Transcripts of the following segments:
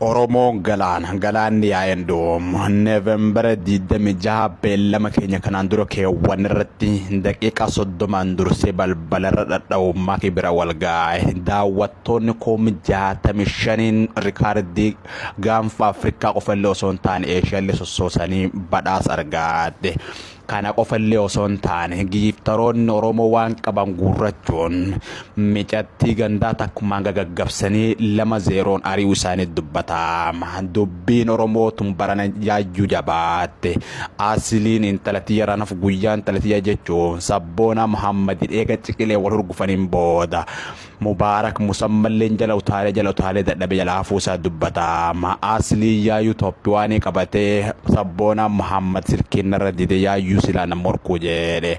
Oromoo galaanni yaa'een doom Neevembara 26 beellama keenya kanaan dura keewwan irratti daqiiqaa 30 dursee balbalarra dhadha'ummaa kibira wal gaa'e daawwattoonni 65 rikaardii gaanfa Afrikaa qofallee osoo hin taane Eeshiyaallee sossoosanii badhaasa argatte. Kana qofallee osoo hin taane giiftaroonni Oromoo waan qaban guurrachuun micattii gandaa takkumaan gaggabsanii 2-0 ari'uu isaanii dubbatama. Dubbiin Oromootuun barana yaayyuu jabaatte. Asiliin intalatti yaranaaf guyyaa intalatti jechuun Sabboonaa Muhammadii eega ciqilee wal hurgufaniin booda Mubaarak Musammalleen jala utaalee dadhabe jala hafuusaa dubbatama. Asilii yaayyuu Itoophiyaanii qabatee Sabboonaa Muhammad sirkiinarra dide yaayyuu silana morkuu jedhe.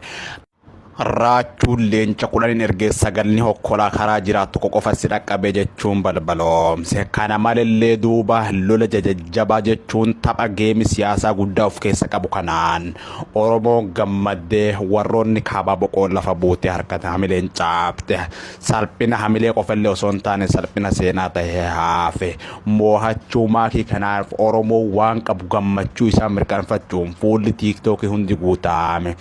Raachuun leenca kudhaniin ergee sagalni hokkolaa karaa jiraattu qofa si dhaqqabe jechuun balbaloomse. Kana malallee duuba lola jajjabaa jechuun tapha geemi siyaasaa guddaa of keessa qabu kanaan Oromoon gammaddee warroonni kaabaa boqoon lafa buutee harkata hamileen caabte. Salphina hamilee qofallee osoo hin taane salphina seenaa tahee haafe. Moo'achuu maakii kanaaf Oromoo waan qabu gammachuu isaa mirkaneeffachuun fuulli tiiktookii hundi guutame.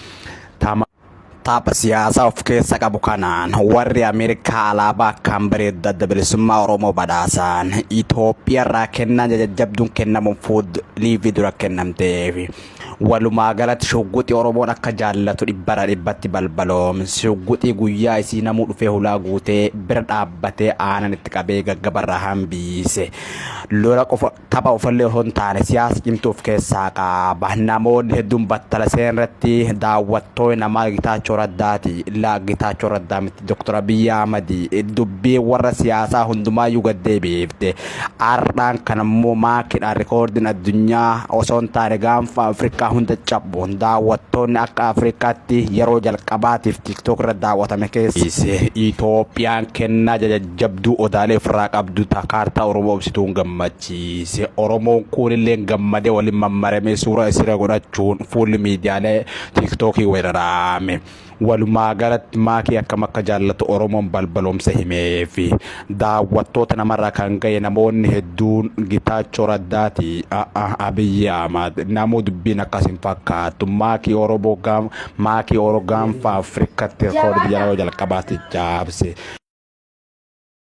Tapha siyaasaa of keessa qabu kanaan warri Ameerikaa alaabaa akkaan bareeddu adda bilisummaa Oromoo badhaasan Itoophiyaarraa kennaan jajjabduun kennamuun fuudhii dura kennamteef. Walumaa galatti shugguxii Oromoon akka jaallatu dhibbatti balbaloomse. Shugguxii guyyaa isii namuu dhufee hulaa guutee bira dhaabbatee aanan itti qabee gaggabarraa hambise. Lola qofa tapha ofallee osoo hin taane siyaasa cimtuu of keessaa qaba. Namoonni hedduun battala seenirratti daawwattoonni namaa Gitaachoo Raddaati. Illaa Gitaachoo Raddaa miti Dr. Abiy Ahmed dubbii warra siyaasaa hundumaayyuu gaddeebiifte. Ardhaan kanammoo maakiidhaan rikoordiin addunyaa osoo hin taane gaanfa Afrikaa hunda cabboon daawwattoonni akka Afrikaatti yeroo jalqabaatiif TikTok irra daawwatame keessa Itoophiyaan kennaa jajjabduu odaalee ofirraa qabdu kaartaa Oromoo ibsituun gammachiise. Oromoon kunillee gammadee waliin mammaramee suuraa isirra godhachuun fuulli miidiyaalee TikTokii weerarame. Walumaa galatti maakii akkam akka jaallatu Oromoon balbaloomse himeefi daawwattoota namarraa kan ga'e namoonni hedduun Gitaachoo Raddaati Abiy Ahmed namuu dubbiin akkasin fakkaatu maakii Oromoo gaanfa Afrikaatti rikoordii jalqabaatti jaabse.